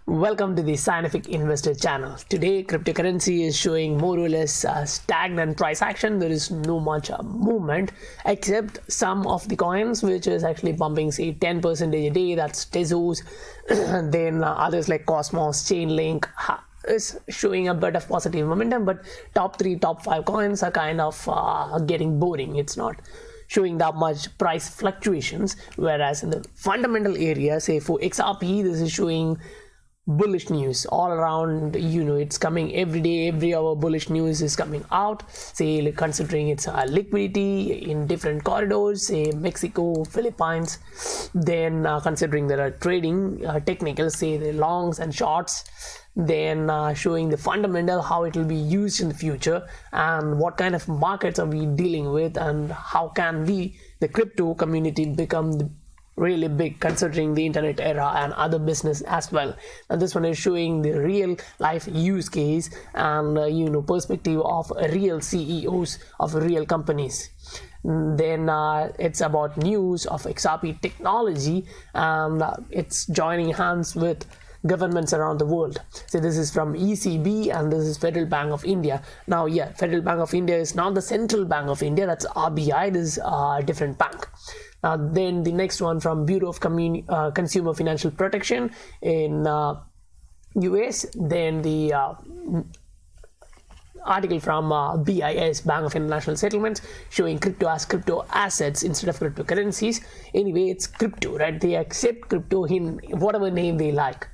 Welcome to the Scientific Investor channel. Today, cryptocurrency is showing more or less stagnant price action. There is no much movement except some of the coins which is actually bumping say 10% a day. That's Tezos. Then others like Cosmos, Chainlink is showing a bit of positive momentum, but top 3, top 5 coins are kind of getting boring. It's not showing that much price fluctuations, whereas in the fundamental area, say for XRP, this is showing bullish news all around. It's coming every day, every hour. Bullish news is coming out, say considering its liquidity in different corridors, say Mexico, Philippines. Then considering there are trading technicals, say the longs and shorts. Then showing the fundamental, how it will be used in the future and what kind of markets are we dealing with, and how can we, the crypto community, become really big considering the internet era and other business as well. And this one is showing the real life use case and perspective of real CEOs of real companies. Then it's about news of XRP technology, and it's joining hands with governments around the world. So this is from ECB and this is Federal Bank of India. Now Federal Bank of India is not the Central Bank of India, that's RBI. This is a different bank. Then the next one from Bureau of Consumer Financial Protection in US. Then the article from BIS, Bank of International Settlements, showing crypto as crypto assets instead of cryptocurrencies. Anyway, it's crypto, right? They accept crypto in whatever name they like.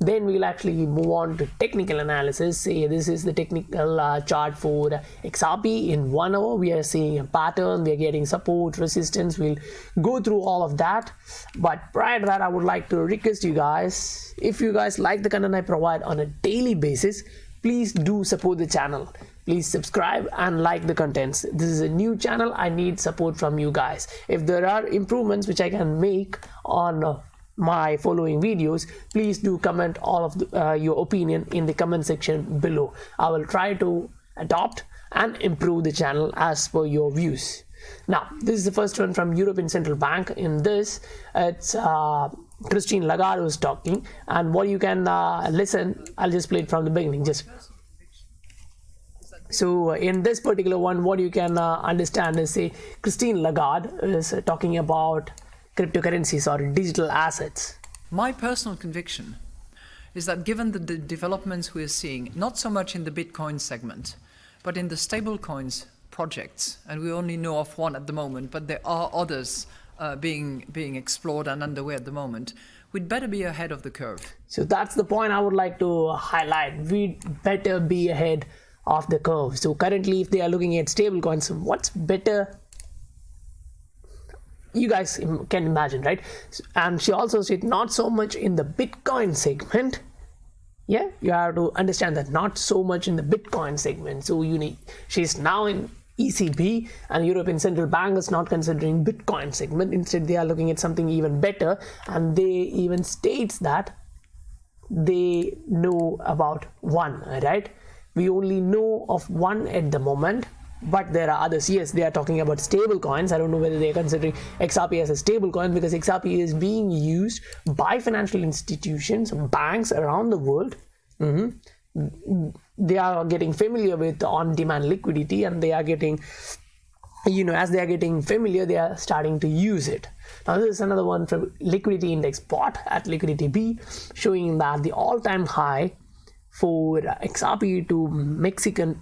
Then we'll actually move on to technical analysis. Say this is the technical chart for XRP. In 1 hour, we are seeing a pattern. We are getting support, resistance. We'll go through all of that. But prior to that, I would like to request you guys, if you guys like the content I provide on a daily basis, please do support the channel. Please subscribe and like the contents. This is a new channel. I need support from you guys. If there are improvements which I can make on my following videos, please do comment all of your opinion in the comment section below. I will try to adopt and improve the channel as per your views. Now, this is the first one from European Central Bank. In this, it's Christine Lagarde who's talking, and what you can listen, I'll just play it from the beginning. So in this particular one, what you can understand is, say, Christine Lagarde is talking about cryptocurrencies or digital assets. My personal conviction is that given the developments we're seeing, not so much in the Bitcoin segment, but in the stablecoins projects, and we only know of one at the moment, but there are others being explored and underway at the moment, we'd better be ahead of the curve. So that's the point I would like to highlight. We'd better be ahead of the curve. So currently, if they are looking at stablecoins, what's better? You guys can imagine, right? And she also said not so much in the Bitcoin segment. Yeah, you have to understand that not so much in the Bitcoin segment. So she's now in ECB, and European Central Bank is not considering Bitcoin segment. Instead, they are looking at something even better, and they even states that they know about one, right? We only know of one at the moment, but there are others. Yes, they are talking about stable coins. I don't know whether they are considering XRP as a stable coin, because XRP is being used by financial institutions, banks around the world. They are getting familiar with on-demand liquidity, and they are getting, as they are getting familiar, they are starting to use it. Now, this is another one from Liquidity Index Bot at Liquidity B, showing that the all-time high for XRP to Mexican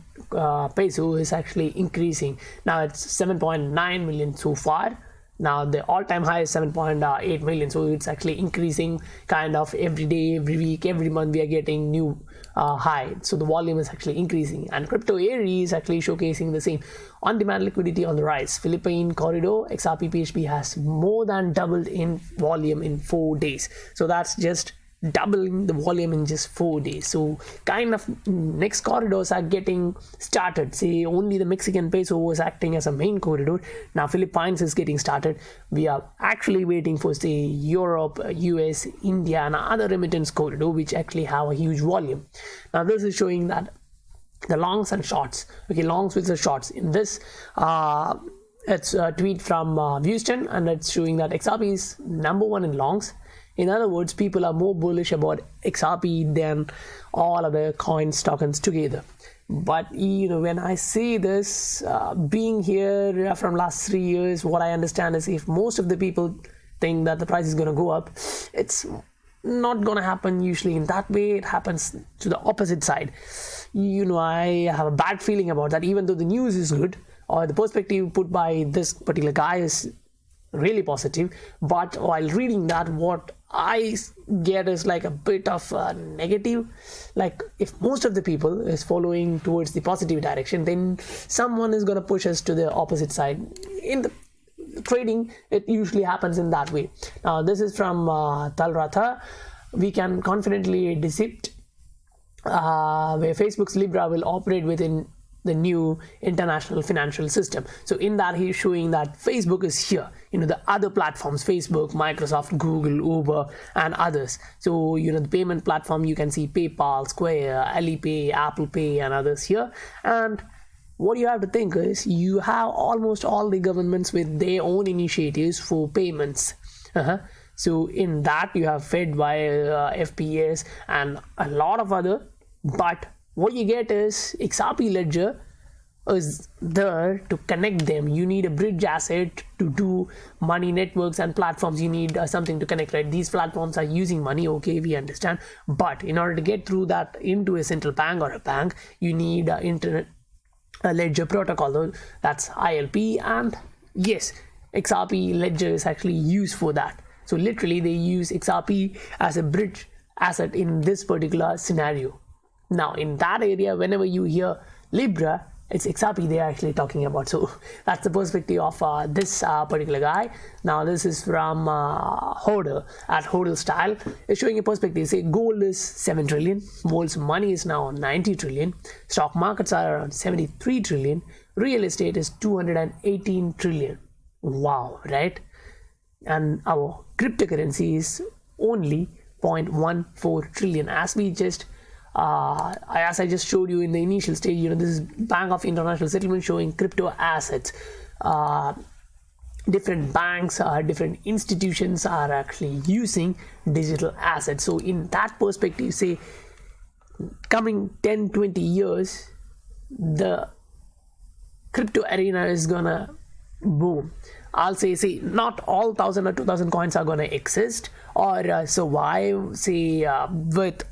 peso is actually increasing. Now it's 7.9 million so far. Now the all-time high is 7.8 million. So it's actually increasing kind of every day, every week, every month. We are getting new high. So the volume is actually increasing. And Crypto Aries is actually showcasing the same. On-demand liquidity on the rise. Philippine corridor, XRP PHP has more than doubled in volume in 4 days. So that's just doubling the volume in just 4 days. So kind of next corridors are getting started. Say only the Mexican peso was acting as a main corridor. Now Philippines is getting started. We are actually waiting for, say, Europe, US, India and other remittance corridor which actually have a huge volume. Now this is showing that the longs and shorts, okay, longs with the shorts. In this it's a tweet from Houston, and it's showing that XRP is #1 in longs, In other words, people are more bullish about XRP than all other coins, tokens together. But when I say this, being here from last 3 years, what I understand is if most of the people think that the price is going to go up, it's not going to happen usually in that way. It happens to the opposite side. I have a bad feeling about that, even though the news is good or the perspective put by this particular guy is really positive, but while reading that, what I get is like a bit of a negative. Like if most of the people is following towards the positive direction, then someone is going to push us to the opposite side. In the trading, it usually happens in that way. Now this is from Talratha. We can confidently decide where Facebook's Libra will operate within the new international financial system. So in that, he's showing that Facebook is here, the other platforms, Facebook, Microsoft, Google, Uber, and others. So the payment platform, you can see PayPal, Square, Alipay, Apple Pay, and others here. And what you have to think is you have almost all the governments with their own initiatives for payments. So in that, you have Fed by FPS and a lot of other. But what you get is XRP ledger is there to connect them. You need a bridge asset to do money networks and platforms. You need something to connect, right? These platforms are using money, okay, we understand. But in order to get through that into a central bank or a bank, you need internet ledger protocol. That's ILP, and yes, XRP ledger is actually used for that. So literally they use XRP as a bridge asset in this particular scenario. Now in that area, whenever you hear Libra, it's XRP they are actually talking about. So that's the perspective of this particular guy. Now this is from Hodl at Hodl Style. It's showing a perspective. Say gold is 7 trillion, world's money is now 90 trillion, stock markets are around 73 trillion, real estate is 218 trillion. Wow, right? And our cryptocurrency is only 0.14 trillion. As I just showed you in the initial stage, this is Bank of International Settlement showing crypto assets. Different banks, different institutions are actually using digital assets. So in that perspective, say coming 10-20 years, the crypto arena is gonna boom. I'll say not all 1,000 or 2,000 coins are gonna exist or survive, with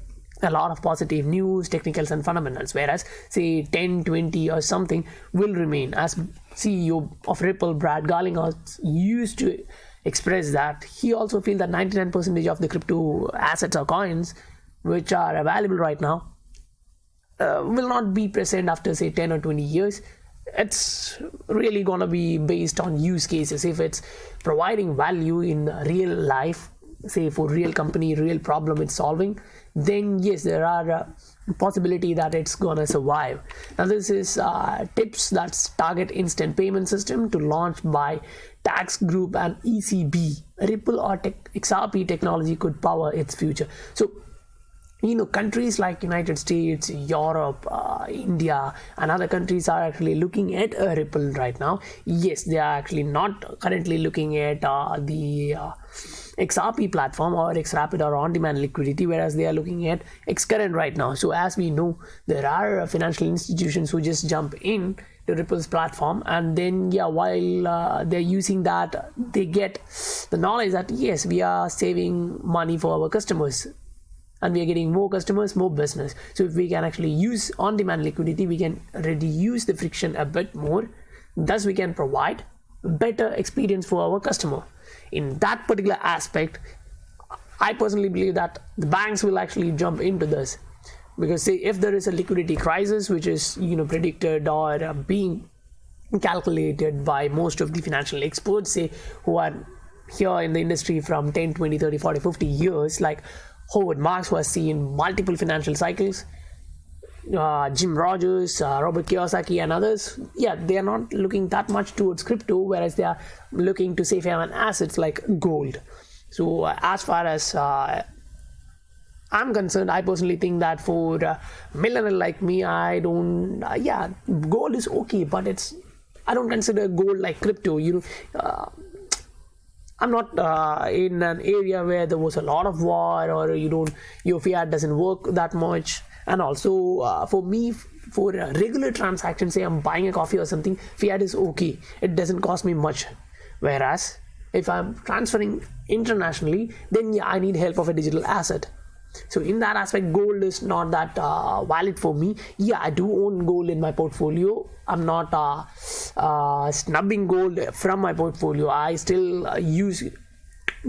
a lot of positive news, technicals and fundamentals, whereas say 10, 20 or something will remain. As CEO of Ripple, Brad Garlinghouse, used to express that he also feels that 99% of the crypto assets or coins which are available right now will not be present after say 10 or 20 years. It's really gonna be based on use cases. If it's providing value in real life, say for real company, real problem it's solving, then yes, there are a possibility that it's gonna survive. Now this is tips that's target instant payment system to launch by tax group and ECB. Ripple or XRP technology could power its future. So countries like United States, Europe, India and other countries are actually looking at Ripple right now. Yes, they are actually not currently looking at the XRP platform or Xrapid or on-demand liquidity, whereas they are looking at Xcurrent right now. So as we know, there are financial institutions who just jump in to Ripple's platform, and then while they're using that, they get the knowledge that yes, we are saving money for our customers and we are getting more customers, more business. So if we can actually use on-demand liquidity, we can reduce the friction a bit more. Thus we can provide better experience for our customer. In that particular aspect, I personally believe that the banks will actually jump into this, because say if there is a liquidity crisis which is predicted or being calculated by most of the financial experts, say who are here in the industry from 10, 20, 30, 40, 50 years, like Howard Marks, who has seen multiple financial cycles, Jim Rogers, Robert Kiyosaki and others, they are not looking that much towards crypto, whereas they are looking to safe haven assets like gold. So as far as I'm concerned, I personally think that for a millionaire like me, I don't, gold is okay, but I don't consider gold like crypto. I'm not in an area where there was a lot of war, or your fiat doesn't work that much. And also for me, for a regular transaction, say I'm buying a coffee or something, fiat is okay. It doesn't cost me much. Whereas if I'm transferring internationally, then yeah, I need help of a digital asset. So in that aspect, gold is not that valid for me. Yeah, I do own gold in my portfolio. I'm not snubbing gold from my portfolio. I still use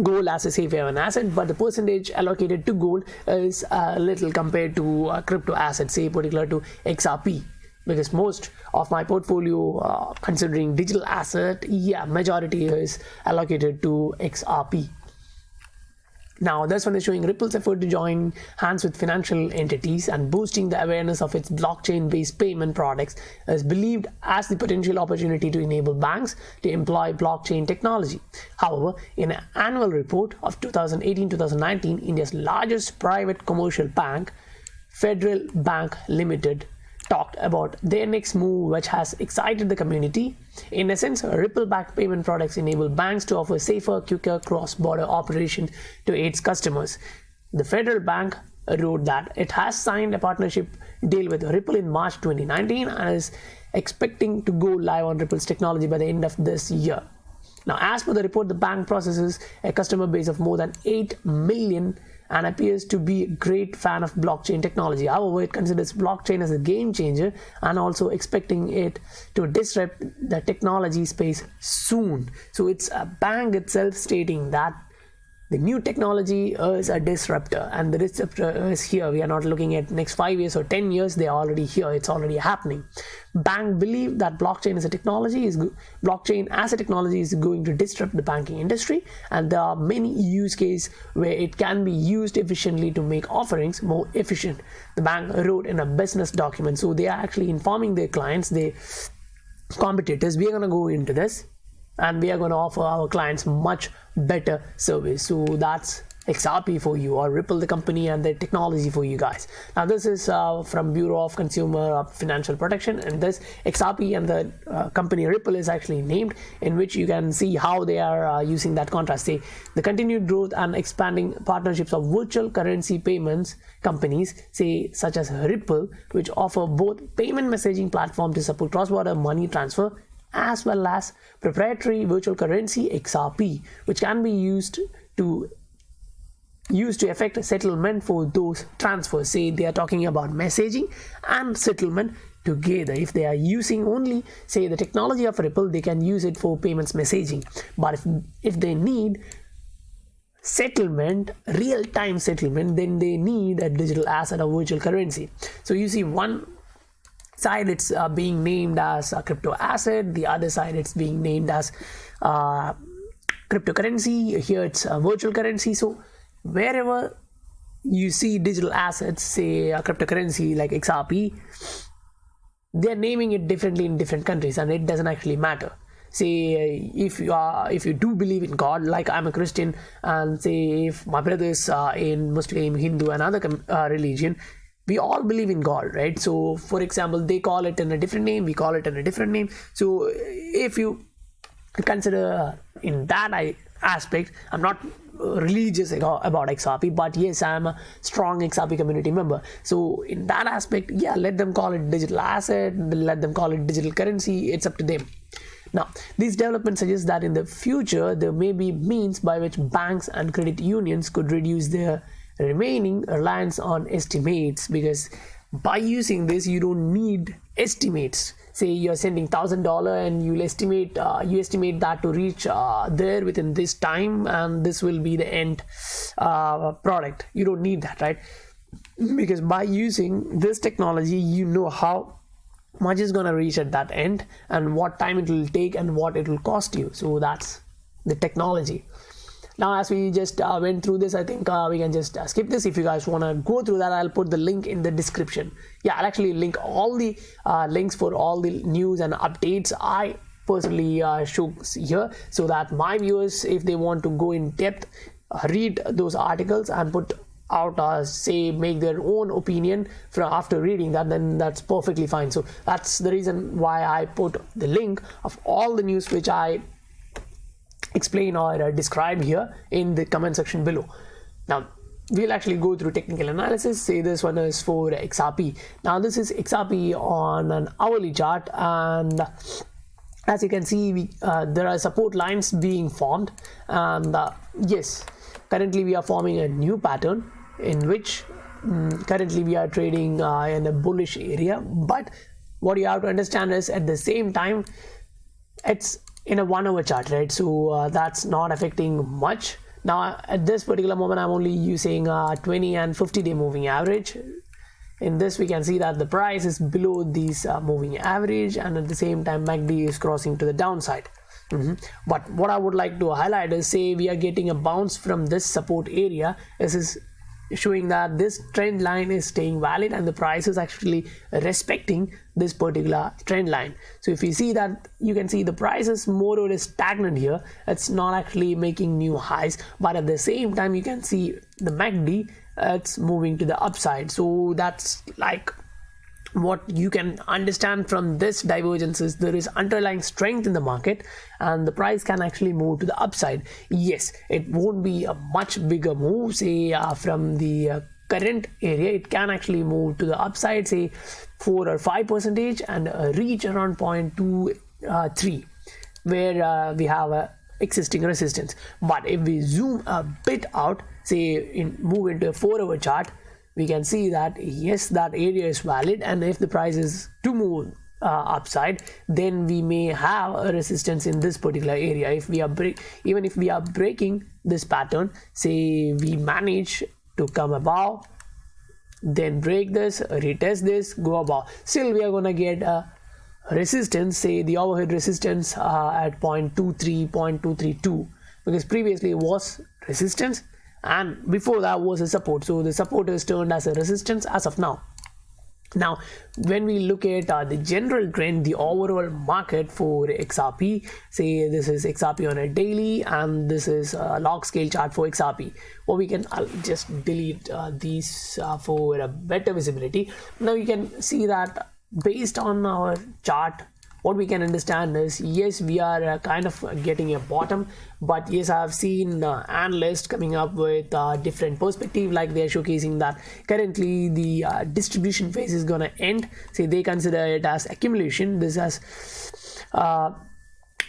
gold as a safe haven asset, but the percentage allocated to gold is little compared to crypto assets, say particular to XRP. Because most of my portfolio, considering digital asset, yeah, majority is allocated to XRP. Now, this one is showing Ripple's effort to join hands with financial entities and boosting the awareness of its blockchain-based payment products is believed as the potential opportunity to enable banks to employ blockchain technology. However, in an annual report of 2018-2019, India's largest private commercial bank, Federal Bank Limited, talked about their next move, which has excited the community. In essence, Ripple-backed payment products enable banks to offer safer, quicker cross-border operations to its customers. The Federal Bank wrote that it has signed a partnership deal with Ripple in March 2019 and is expecting to go live on Ripple's technology by the end of this year. Now, as per the report, the bank processes a customer base of more than 8 million and appears to be a great fan of blockchain technology. However, it considers blockchain as a game changer and also expecting it to disrupt the technology space soon. So it's a bank itself stating that the new technology is a disruptor, and the disruptor is here. We are not looking at next 5 years or 10 years. They are already here. It's already happening. Bank believe that blockchain as a technology is going to disrupt the banking industry, and there are many use cases where it can be used efficiently to make offerings more efficient. The bank wrote in a business document. So they are actually informing their clients, their competitors, we are going to go into this and we are going to offer our clients much better service. So that's XRP for you, or Ripple the company and the technology for you guys. Now this is from Bureau of Consumer Financial Protection, and this XRP and the company Ripple is actually named, in which you can see how they are using that contrast. Say the continued growth and expanding partnerships of virtual currency payments companies, say such as Ripple, which offer both payment messaging platform to support cross-border money transfer, as well as proprietary virtual currency XRP, which can be used to effect settlement for those transfers. Say they are talking about messaging and settlement together. If they are using only, say, the technology of Ripple, they can use it for payments messaging. But if they need settlement, real-time settlement, then they need a digital asset or virtual currency. So you see, one side it's being named as a crypto asset, the other side it's being named as cryptocurrency. Here it's a virtual currency. So wherever you see digital assets, say a cryptocurrency like XRP, they're naming it differently in different countries, and it doesn't actually matter. Say if you do believe in God, like I'm a Christian, and say if my brother is in Muslim, Hindu, and other religion, we all believe in God, right? So for example, they call it in a different name, we call it in a different name. So if you consider in that aspect, I'm not religious about XRP, but yes, I'm a strong XRP community member. So in that aspect, yeah, let them call it digital asset, let them call it digital currency, it's up to them. Now, these developments suggest that in the future, there may be means by which banks and credit unions could reduce their remaining reliance on estimates, because by using this, you don't need estimates. Say you're sending $1,000 and you estimate that to reach there within this time, and this will be the end product. You don't need that, right? Because by using this technology, you know how much is going to reach at that end and what time it will take and what it will cost you. So that's the technology. Now, as we just went through this, I think we can just skip this. If you guys want to go through that, I'll put the link in the description. Yeah, I'll actually link all the links for all the news and updates I personally show here, so that my viewers, if they want to go in depth, read those articles and put out say make their own opinion after reading that, then that's perfectly fine. So that's the reason why I put the link of all the news which I explain or describe here in the comment section below. Now we'll actually go through technical analysis. Say this one is for XRP. Now this is XRP on an hourly chart, and as you can see, there are support lines being formed, and yes, currently we are forming a new pattern in which currently we are trading in a bullish area. But what you have to understand is at the same time it's in a 1 hour chart, right? So that's not affecting much. Now at this particular moment I'm only using 20 and 50-day moving average. In this we can see that the price is below these moving average, and at the same time MACD is crossing to the downside. But what I would like to highlight is, say we are getting a bounce from this support area. This is showing that this trend line is staying valid and the price is actually respecting this particular trend line. So if you see that, you can see the price is more or less stagnant here. It's not actually making new highs, but at the same time you can see the MACD, it's moving to the upside. So that's like what you can understand from this divergence is there is underlying strength in the market and the price can actually move to the upside. Yes, it won't be a much bigger move, say from the current area. It can actually move to the upside, say 4 or 5% and reach around 0.23 where we have a existing resistance. But if we zoom a bit out, say move into a 4 hour chart, we can see that yes, that area is valid, and if the price is to move upside, then we may have a resistance in this particular area. If we are even if we are breaking this pattern, say we manage to come above, then break this, retest this, go above, still we are gonna get a resistance, say the overhead resistance at 0.23, 0.232, because previously it was resistance and before that was a support. So the support is turned as a resistance as of now. Now when we look at the general trend, the overall market for XRP, say this is XRP on a daily and this is a log scale chart for XRP, or we can I'll just delete these for a better visibility. Now you can see that based on our chart, what we can understand is, yes, we are kind of getting a bottom, but yes, I have seen analysts coming up with different perspective, like they are showcasing that currently the distribution phase is gonna end. Say they consider it as accumulation, this as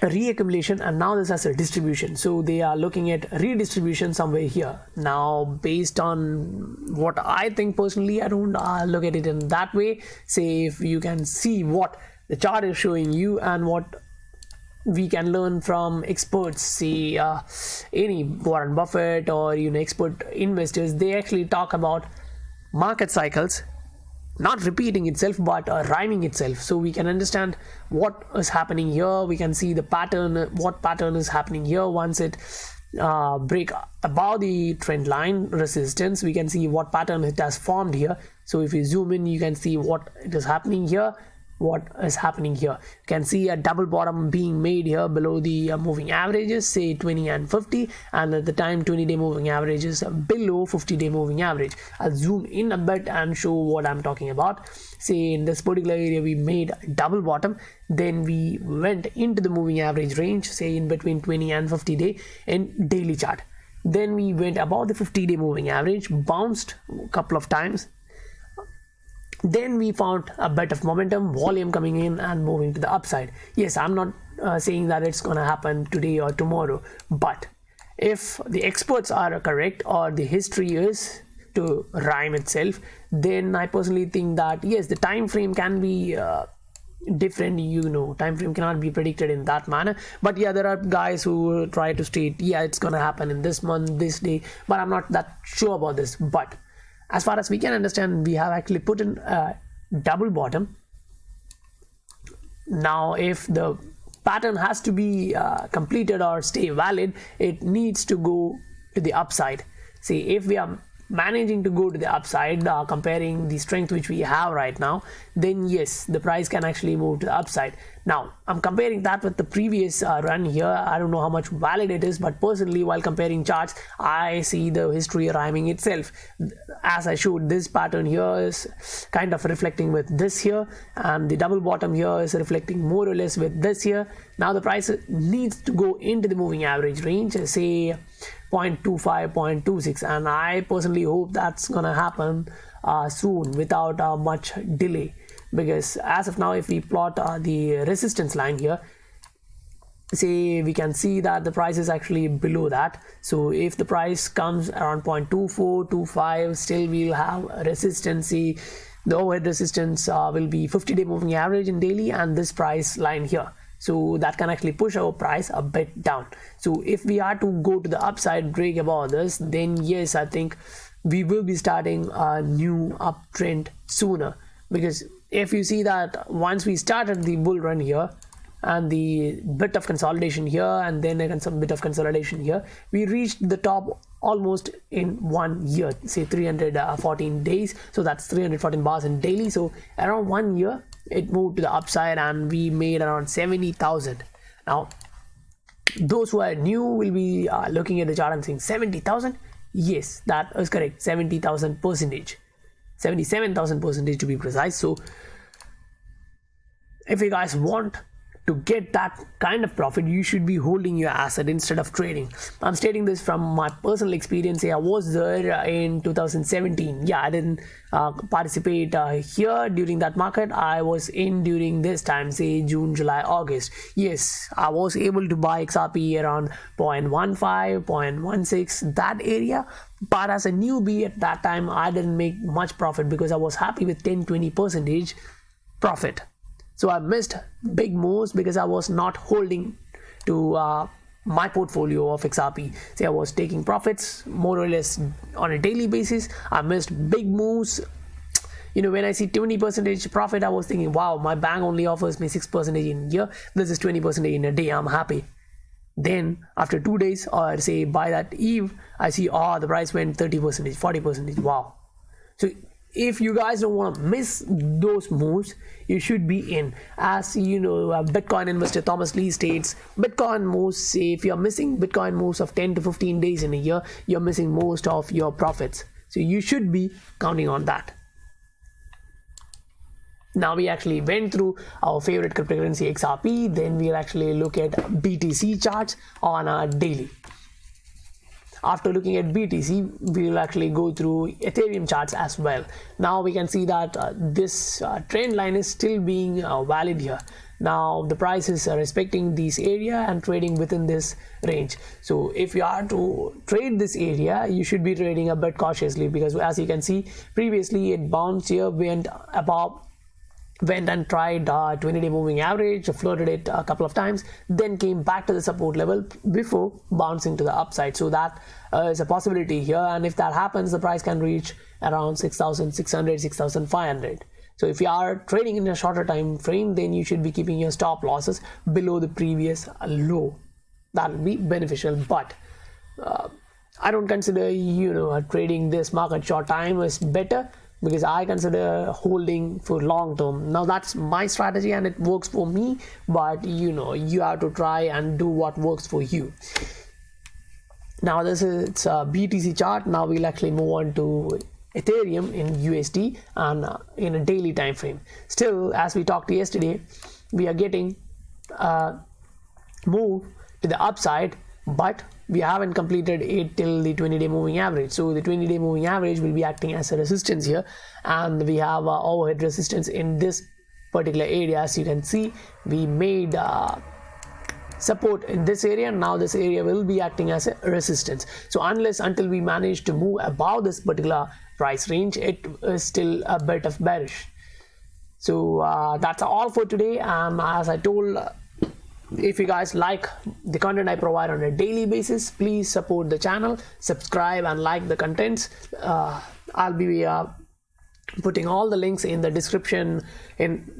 reaccumulation, and now this as a distribution. So they are looking at redistribution somewhere here. Now based on what I think personally, I don't look at it in that way. Say if you can see what the chart is showing you and what we can learn from experts, say any Warren Buffett or expert investors, they actually talk about market cycles not repeating itself but rhyming itself. So we can understand what is happening here. We can see the pattern, what pattern is happening here. Once it break above the trend line resistance, we can see what pattern it has formed here. So if you zoom in, you can see what it is happening here, what is happening here. You can see a double bottom being made here below the moving averages, say 20 and 50, and at the time 20-day moving average is below 50-day moving average. I'll zoom in a bit and show what I'm talking about. Say in this particular area we made a double bottom, then we went into the moving average range, say in between 20 and 50-day in daily chart. Then we went above the 50-day moving average, bounced a couple of times. Then we found a bit of momentum, volume coming in and moving to the upside. Yes, I'm not saying that it's going to happen today or tomorrow, but if the experts are correct or the history is to rhyme itself, then I personally think that yes, the time frame can be different. Time frame cannot be predicted in that manner, but yeah, there are guys who try to state, yeah, it's going to happen in this month, this day, but I'm not that sure about this. But as far as we can understand, we have actually put in a double bottom. Now if the pattern has to be completed or stay valid, it needs to go to the upside. See, if we are managing to go to the upside, comparing the strength which we have right now, then yes, the price can actually move to the upside. Now I'm comparing that with the previous run here. I don't know how much valid it is, but personally, while comparing charts, I see the history rhyming itself. as I showed, this pattern here is kind of reflecting with this here, and the double bottom here is reflecting more or less with this here. Now the price needs to go into the moving average range, say 0.25, 0.26, and I personally hope that's gonna happen soon without much delay, because as of now, if we plot the resistance line here, say we can see that the price is actually below that. So if the price comes around 0.24, 0.25, still we'll have a resistance. The overhead resistance will be 50-day moving average in daily and this price line here. So that can actually push our price a bit down. So if we are to go to the upside, break above this, then yes, I think we will be starting a new uptrend sooner, because if you see that once we started the bull run here and the bit of consolidation here and then some bit of consolidation here, we reached the top almost in 1 year, say 314 days. So that's 314 bars in daily. So around 1 year it moved to the upside and we made around 70,000. Now those who are new will be looking at the chart and saying 70,000. Yes, that is correct. 70,000%, 77,000% to be precise. So if you guys want to get that kind of profit, you should be holding your asset instead of trading. I'm stating this from my personal experience. I was there in 2017. I didn't participate here during that market. I was in during this time, say June, July, August. Yes, I was able to buy XRP around 0.15, 0.16, that area. But as a newbie at that time, I didn't make much profit because I was happy with 10-20% profit. So I missed big moves because I was not holding to my portfolio of XRP. Say I was taking profits more or less on a daily basis. I missed big moves. When I see 20% profit, I was thinking, wow, my bank only offers me 6% in a year. This is 20% in a day. I'm happy. Then after 2 days, or say by that eve, I see, the price went 30%, 40%. Wow. So if you guys don't want to miss those moves, you should be in. As Bitcoin investor Thomas Lee states, Bitcoin moves, say if you're missing Bitcoin moves of 10 to 15 days in a year, you're missing most of your profits. So you should be counting on that. Now we actually went through our favorite cryptocurrency XRP, then we'll actually look at BTC charts on a daily. After looking at BTC, we'll actually go through Ethereum charts as well. Now we can see that this trend line is still being valid here. Now the price is respecting this area and trading within this range. So if you are to trade this area, you should be trading a bit cautiously, because as you can see, previously it bounced here, went and tried 20-day moving average, floated it a couple of times, then came back to the support level before bouncing to the upside. So that is a possibility here, and if that happens, the price can reach around 6,600, 6,500. So if you are trading in a shorter time frame, then you should be keeping your stop losses below the previous low. That will be beneficial, but I don't consider trading this market short time is better, because I consider holding for long term. Now that's my strategy and it works for me, but you have to try and do what works for you. Now this is a BTC chart. Now we'll actually move on to Ethereum in USD and in a daily time frame. Still, as we talked yesterday, we are getting move to the upside, but we haven't completed it till the 20-day moving average. So the 20-day moving average will be acting as a resistance here, and we have overhead resistance in this particular area. As you can see, we made support in this area. Now this area will be acting as a resistance. So until we manage to move above this particular price range, it is still a bit of bearish. So that's all for today, and as I told, if you guys like the content I provide on a daily basis, please support the channel, subscribe and like the contents. I'll be putting all the links in the description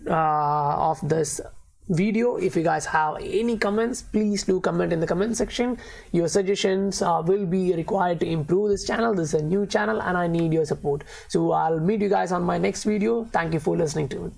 of this video. If you guys have any comments, please do comment in the comment section. Your suggestions will be required to improve this channel. This is a new channel and I need your support. So I'll meet you guys on my next video. Thank you for listening to it.